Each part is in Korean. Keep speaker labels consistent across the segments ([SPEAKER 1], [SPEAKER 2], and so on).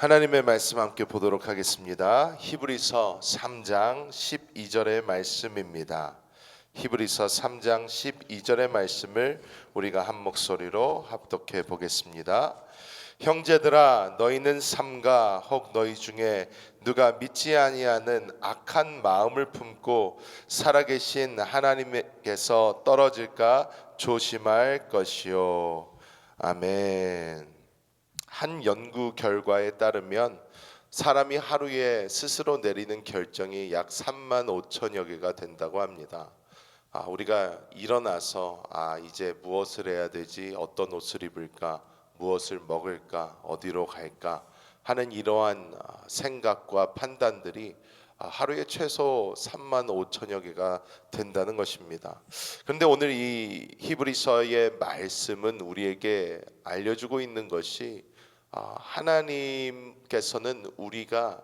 [SPEAKER 1] 하나님의 말씀 함께 보도록 하겠습니다. 히브리서 3장 12절의 말씀입니다. 히브리서 3장 12절의 말씀을 우리가 한 목소리로 합독해 보겠습니다. 형제들아, 너희는 삼가 혹 너희 중에 누가 믿지 아니하는 악한 마음을 품고 살아계신 하나님께서 떨어질까 조심할 것이요. 아멘. 한 연구 결과에 따르면 사람이 하루에 스스로 내리는 결정이 약 3만 5천여 개가 된다고 합니다. 우리가 일어나서 이제 무엇을 해야 되지, 어떤 옷을 입을까, 무엇을 먹을까, 어디로 갈까 하는 이러한 생각과 판단들이 하루에 최소 3만 5천여 개가 된다는 것입니다. 그런데 오늘 이 히브리서의 말씀은 우리에게 알려주고 있는 것이 하나님께서는 우리가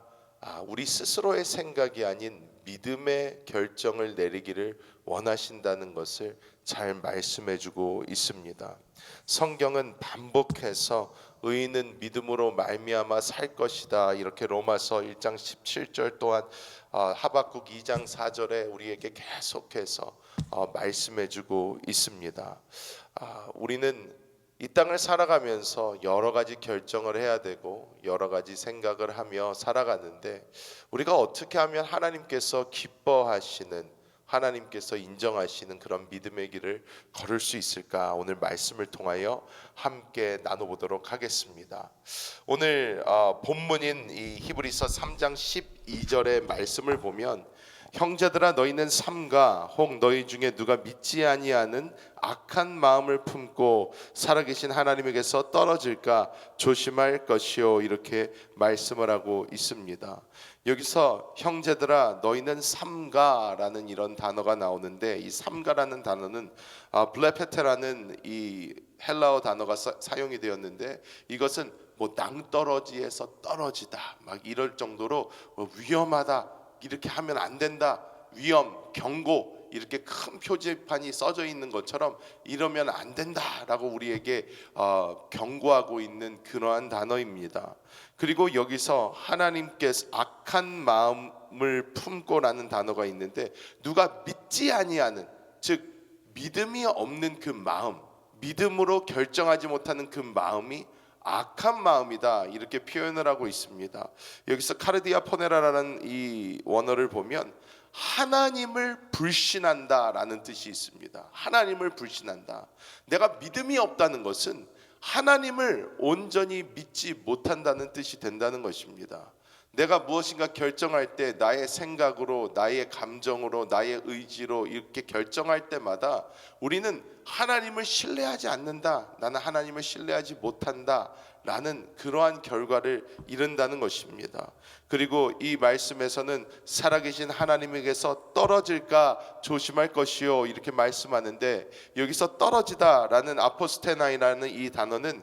[SPEAKER 1] 우리 스스로의 생각이 아닌 믿음의 결정을 내리기를 원하신다는 것을 잘 말씀해주고 있습니다. 성경은 반복해서 의인은 믿음으로 말미암아 살 것이다, 이렇게 로마서 1장 17절 또한 하박국 2장 4절에 우리에게 계속해서 말씀해주고 있습니다. 우리는 이 땅을 살아가면서 여러 가지 결정을 해야 되고 여러 가지 생각을 하며 살아가는데, 우리가 어떻게 하면 하나님께서 기뻐하시는, 하나님께서 인정하시는 그런 믿음의 길을 걸을 수 있을까, 오늘 말씀을 통하여 함께 나눠보도록 하겠습니다. 오늘 본문인 이 히브리서 3장 12절의 말씀을 보면, 형제들아, 너희는 삼가 혹 너희 중에 누가 믿지 아니하는 악한 마음을 품고 살아계신 하나님에게서 떨어질까 조심할 것이요, 이렇게 말씀을 하고 있습니다. 여기서 형제들아 너희는 삼가라는 이런 단어가 나오는데, 이 삼가라는 단어는 블레페테라는 이 헬라어 단어가 사용이 되었는데, 이것은 뭐 낭떠러지에서 떨어지다, 막 이럴 정도로 위험하다, 이렇게 하면 안 된다, 위험, 경고, 이렇게 큰 표지판이 써져 있는 것처럼 이러면 안 된다라고 우리에게 경고하고 있는 그러한 단어입니다. 그리고 여기서 하나님께서 악한 마음을 품고라는 단어가 있는데, 누가 믿지 아니하는, 즉 믿음이 없는 그 마음, 믿음으로 결정하지 못하는 그 마음이 악한 마음이다, 이렇게 표현을 하고 있습니다. 여기서 카르디아 포네라라는 이 원어를 보면 하나님을 불신한다라는 뜻이 있습니다. 하나님을 불신한다. 내가 믿음이 없다는 것은 하나님을 온전히 믿지 못한다는 뜻이 된다는 것입니다. 내가 무엇인가 결정할 때 나의 생각으로, 나의 감정으로, 나의 의지로 이렇게 결정할 때마다 우리는 하나님을 신뢰하지 않는다, 나는 하나님을 신뢰하지 못한다 라는 그러한 결과를 이룬다는 것입니다. 그리고 이 말씀에서는 살아계신 하나님에게서 떨어질까 조심할 것이요, 이렇게 말씀하는데, 여기서 떨어지다 라는 아포스테나이라는 이 단어는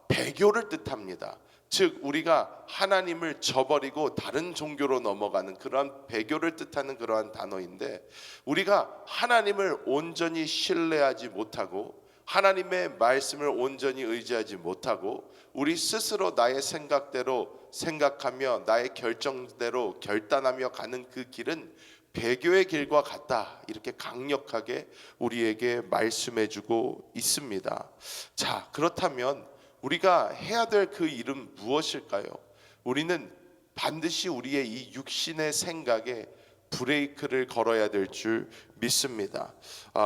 [SPEAKER 1] 배교를 뜻합니다. 즉 우리가 하나님을 저버리고 다른 종교로 넘어가는 그러한 배교를 뜻하는 그러한 단어인데, 우리가 하나님을 온전히 신뢰하지 못하고 하나님의 말씀을 온전히 의지하지 못하고 우리 스스로 나의 생각대로 생각하며 나의 결정대로 결단하며 가는 그 길은 배교의 길과 같다, 이렇게 강력하게 우리에게 말씀해주고 있습니다. 자, 그렇다면 우리가 해야 될 그 일은 무엇일까요? 우리는 반드시 우리의 이 육신의 생각에 브레이크를 걸어야 될 줄 믿습니다.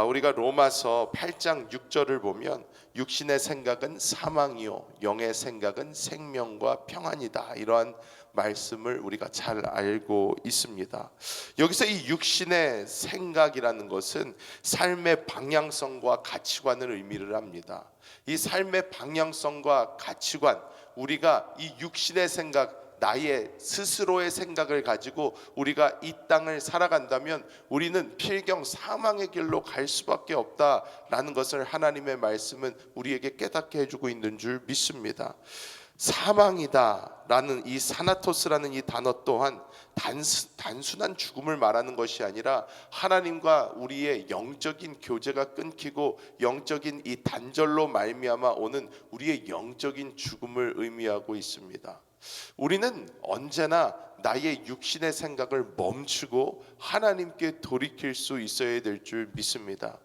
[SPEAKER 1] 우리가 로마서 8장 6절을 보면 육신의 생각은 사망이요 영의 생각은 생명과 평안이다, 이러한 말씀을 우리가 잘 알고 있습니다. 여기서 이 육신의 생각이라는 것은 삶의 방향성과 가치관을 의미를 합니다. 이 삶의 방향성과 가치관, 우리가 이 육신의 생각, 나의 스스로의 생각을 가지고 우리가 이 땅을 살아간다면 우리는 필경 사망의 길로 갈 수밖에 없다라는 것을 하나님의 말씀은 우리에게 깨닫게 해주고 있는 줄 믿습니다. 사망이다라는 이 사나토스라는 이 단어 또한 단순한 죽음을 말하는 것이 아니라 하나님과 우리의 영적인 교제가 끊기고 영적인 이 단절로 말미암아 오는 우리의 영적인 죽음을 의미하고 있습니다. 우리는 언제나 나의 육신의 생각을 멈추고 하나님께 돌이킬 수 있어야 될 줄 믿습니다.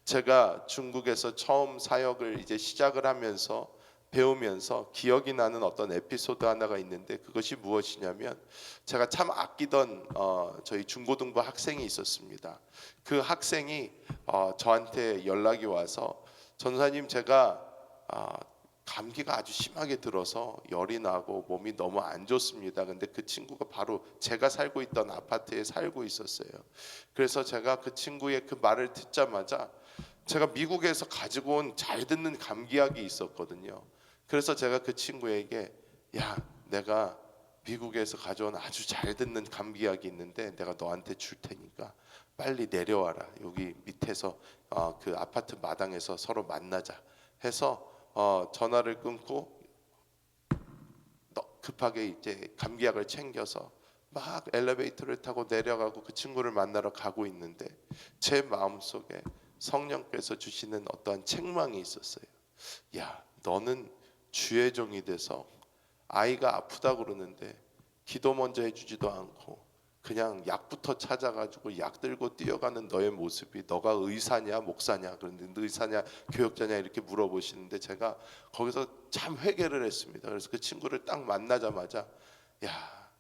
[SPEAKER 1] 제가 중국에서 처음 사역을 이제 시작을 하면서 배우면서 기억이 나는 어떤 에피소드 하나가 있는데, 그것이 무엇이냐면, 제가 참 아끼던 저희 중고등부 학생이 있었습니다. 그 학생이 저한테 연락이 와서, 전사님, 제가 감기가 아주 심하게 들어서 열이 나고 몸이 너무 안 좋습니다. 근데 그 친구가 바로 제가 살고 있던 아파트에 살고 있었어요. 그래서 제가 그 친구의 그 말을 듣자마자, 제가 미국에서 가지고 온 잘 듣는 감기약이 있었거든요. 그래서 제가 그 친구에게, 야, 내가 미국에서 가져온 아주 잘 듣는 감기약이 있는데 내가 너한테 줄 테니까 빨리 내려와라. 여기 밑에서 그 아파트 마당에서 서로 만나자 해서 전화를 끊고 급하게 이제 감기약을 챙겨서 막 엘리베이터를 타고 내려가고 그 친구를 만나러 가고 있는데, 제 마음속에 성령께서 주시는 어떠한 책망이 있었어요. 야, 너는 주의 종이 돼서 아이가 아프다 그러는데 기도 먼저 해주지도 않고 그냥 약부터 찾아가지고 약 들고 뛰어가는 너의 모습이, 너가 의사냐 목사냐, 그런데 의사냐 교역자냐 이렇게 물어보시는데, 제가 거기서 참 회개를 했습니다. 그래서 그 친구를 딱 만나자마자, 야,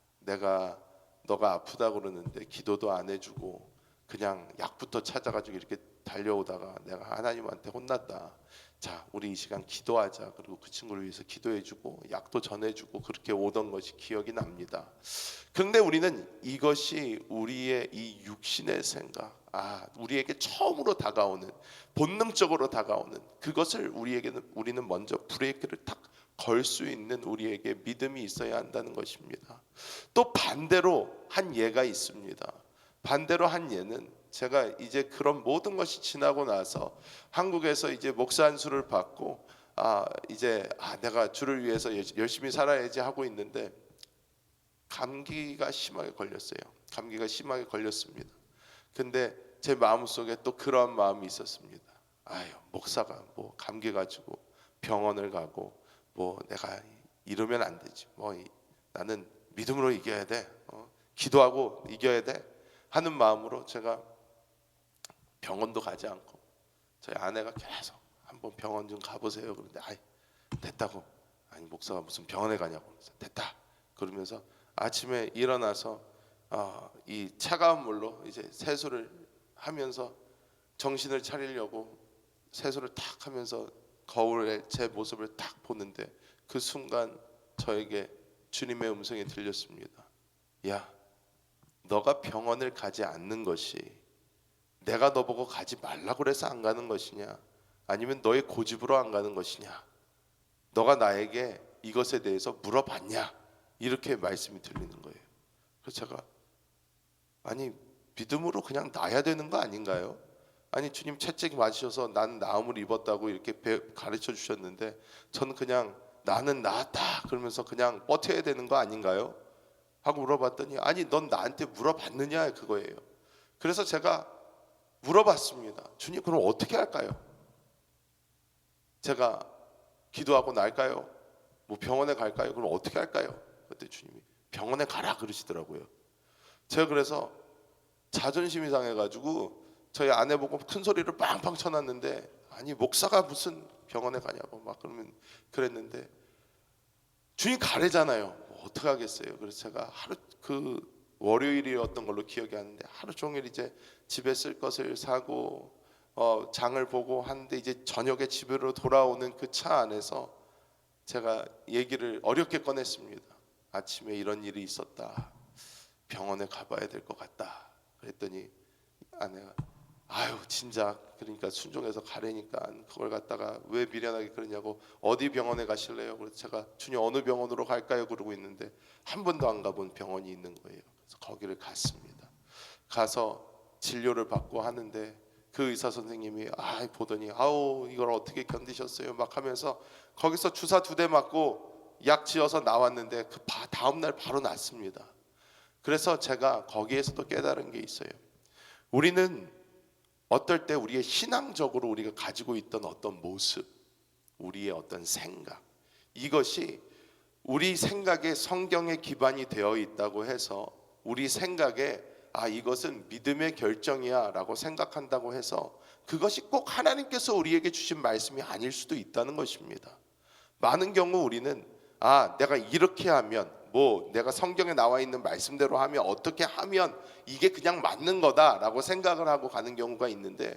[SPEAKER 1] 너가 아프다 그러는데 기도도 안 해주고 그냥 약부터 찾아가지고 이렇게 달려오다가 내가 하나님한테 혼났다. 자, 우리 이 시간 기도하자. 그리고 그 친구를 위해서 기도해주고 약도 전해주고 그렇게 오던 것이 기억이 납니다. 그런데 우리는 이것이 우리의 이 육신의 생각, 우리에게 처음으로 다가오는, 본능적으로 다가오는 그것을 우리는 먼저 브레이크를 탁 걸 수 있는 우리에게 믿음이 있어야 한다는 것입니다. 또 반대로 한 예가 있습니다. 반대로 한 예는, 제가 이제 그런 모든 것이 지나고 나서 한국에서 이제 목사 안수를 받고 이제 내가 주를 위해서 열심히 살아야지 하고 있는데 감기가 심하게 걸렸어요. 감기가 심하게 걸렸습니다. 근데 제 마음속에 또 그런 마음이 있었습니다. 목사가 뭐 감기 가지고 병원을 가고 뭐 내가 이러면 안 되지. 나는 믿음으로 이겨야 돼. 기도하고 이겨야 돼 하는 마음으로 제가 병원도 가지 않고, 저희 아내가 계속 한번 병원 좀 가보세요. 그런데 됐다고. 아니, 목사가 무슨 병원에 가냐고. 됐다. 그러면서 아침에 일어나서 이 차가운 물로 이제 세수를 하면서 정신을 차리려고 세수를 탁 하면서 거울에 제 모습을 딱 보는데, 그 순간 저에게 주님의 음성이 들렸습니다. 야, 너가 병원을 가지 않는 것이 내가 너 보고 가지 말라고 그래서 안 가는 것이냐, 아니면 너의 고집으로 안 가는 것이냐, 너가 나에게 이것에 대해서 물어봤냐, 이렇게 말씀이 들리는 거예요. 그래서 제가, 아니, 믿음으로 그냥 나야 되는 거 아닌가요? 아니, 주님 채찍 맞으셔서 나는 나음을 입었다고 이렇게 가르쳐 주셨는데 저는 그냥 나는 나았다 그러면서 그냥 버텨야 되는 거 아닌가요? 하고 물어봤더니, 아니, 넌 나한테 물어봤느냐, 그거예요. 그래서 제가 물어봤습니다. 주님, 그럼 어떻게 할까요? 제가 기도하고 날까요? 뭐 병원에 갈까요? 그럼 어떻게 할까요? 그때 주님이 병원에 가라 그러시더라고요. 제가 그래서 자존심이 상해가지고 저희 아내 보고 큰 소리를 빵빵 쳐놨는데, 아니, 목사가 무슨 병원에 가냐고 막 그랬는데 주님 가래잖아요. 뭐 어떻게 하겠어요. 그래서 제가 하루, 그 월요일이었던 걸로 기억이 하는데, 하루 종일 이제 집에 쓸 것을 사고 장을 보고 하는데, 이제 저녁에 집으로 돌아오는 그 차 안에서 제가 얘기를 어렵게 꺼냈습니다. 아침에 이런 일이 있었다. 병원에 가봐야 될 것 같다. 그랬더니 아내가, 아유, 진작 그러니까 순종해서 가래니까 그걸 갖다가 왜 미련하게 그러냐고, 어디 병원에 가실래요? 그래서 제가, 주님 어느 병원으로 갈까요? 그러고 있는데 한 번도 안 가본 병원이 있는 거예요. 그래서 거기를 갔습니다. 가서 진료를 받고 하는데 그 의사 선생님이 보더니, 아우, 이걸 어떻게 견디셨어요? 막 하면서 거기서 주사 2대 맞고 약 지어서 나왔는데 그 다음 날 바로 낫습니다. 그래서 제가 거기에서도 깨달은 게 있어요. 우리는 어떨 때 우리의 신앙적으로 우리가 가지고 있던 어떤 모습, 우리의 어떤 생각, 이것이 우리 생각에 성경에 기반이 되어 있다고 해서 우리 생각에 이것은 믿음의 결정이야 라고 생각한다고 해서 그것이 꼭 하나님께서 우리에게 주신 말씀이 아닐 수도 있다는 것입니다. 많은 경우 우리는 내가 이렇게 하면, 내가 성경에 나와 있는 말씀대로 하면, 어떻게 하면 이게 그냥 맞는 거다라고 생각을 하고 가는 경우가 있는데,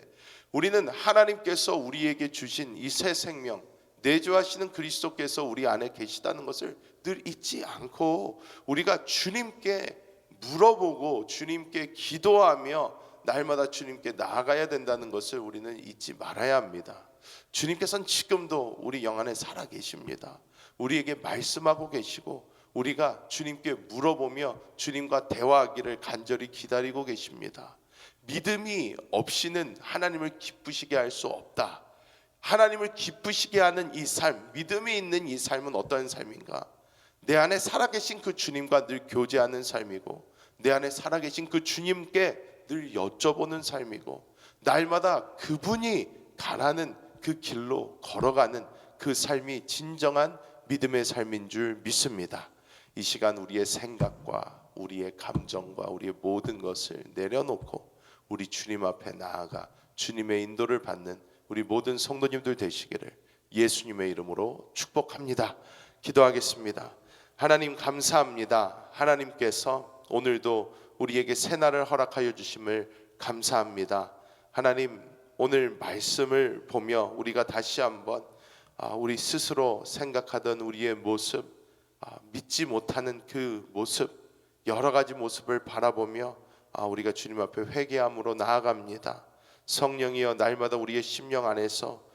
[SPEAKER 1] 우리는 하나님께서 우리에게 주신 이 새 생명, 내주하시는 그리스도께서 우리 안에 계시다는 것을 늘 잊지 않고 우리가 주님께 물어보고 주님께 기도하며 날마다 주님께 나아가야 된다는 것을 우리는 잊지 말아야 합니다. 주님께서는 지금도 우리 영 안에 살아 계십니다. 우리에게 말씀하고 계시고 우리가 주님께 물어보며 주님과 대화하기를 간절히 기다리고 계십니다. 믿음이 없이는 하나님을 기쁘시게 할 수 없다. 하나님을 기쁘시게 하는 이 삶, 믿음이 있는 이 삶은 어떤 삶인가? 내 안에 살아계신 그 주님과 늘 교제하는 삶이고, 내 안에 살아계신 그 주님께 늘 여쭤보는 삶이고, 날마다 그분이 가라는 그 길로 걸어가는 그 삶이 진정한 믿음의 삶인 줄 믿습니다. 이 시간 우리의 생각과 우리의 감정과 우리의 모든 것을 내려놓고 우리 주님 앞에 나아가 주님의 인도를 받는 우리 모든 성도님들 되시기를 예수님의 이름으로 축복합니다. 기도하겠습니다. 하나님 감사합니다. 하나님께서 오늘도 우리에게 새날을 허락하여 주심을 감사합니다. 하나님, 오늘 말씀을 보며 우리가 다시 한번 우리 스스로 생각하던 우리의 모습, 믿지 못하는 그 모습, 여러 가지 모습을 바라보며 우리가 주님 앞에 회개함으로 나아갑니다. 성령이여 날마다 우리의 심령 안에서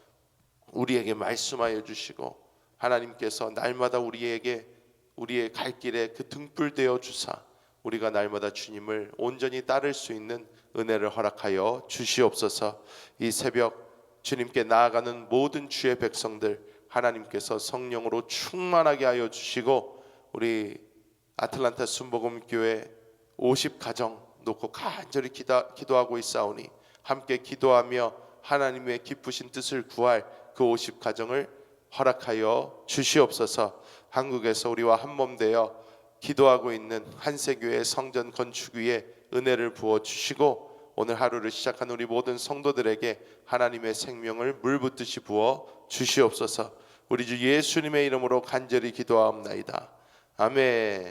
[SPEAKER 1] 우리에게 말씀하여 주시고 하나님께서 날마다 우리에게 우리의 갈 길에 그 등불 되어 주사 우리가 날마다 주님을 온전히 따를 수 있는 은혜를 허락하여 주시옵소서. 이 새벽 주님께 나아가는 모든 주의 백성들 하나님께서 성령으로 충만하게 하여 주시고 우리 아틀란타 순복음교회 50가정 놓고 간절히 기도하고 있사오니 함께 기도하며 하나님의 기쁘신 뜻을 구할 그 50가정을 허락하여 주시옵소서. 한국에서 우리와 한몸 되어 기도하고 있는 한세교회 성전 건축 위에 은혜를 부어 주시고 오늘 하루를 시작한 우리 모든 성도들에게 하나님의 생명을 물붓듯이 부어 주시옵소서. 우리 주 예수님의 이름으로 간절히 기도하옵나이다. 아멘.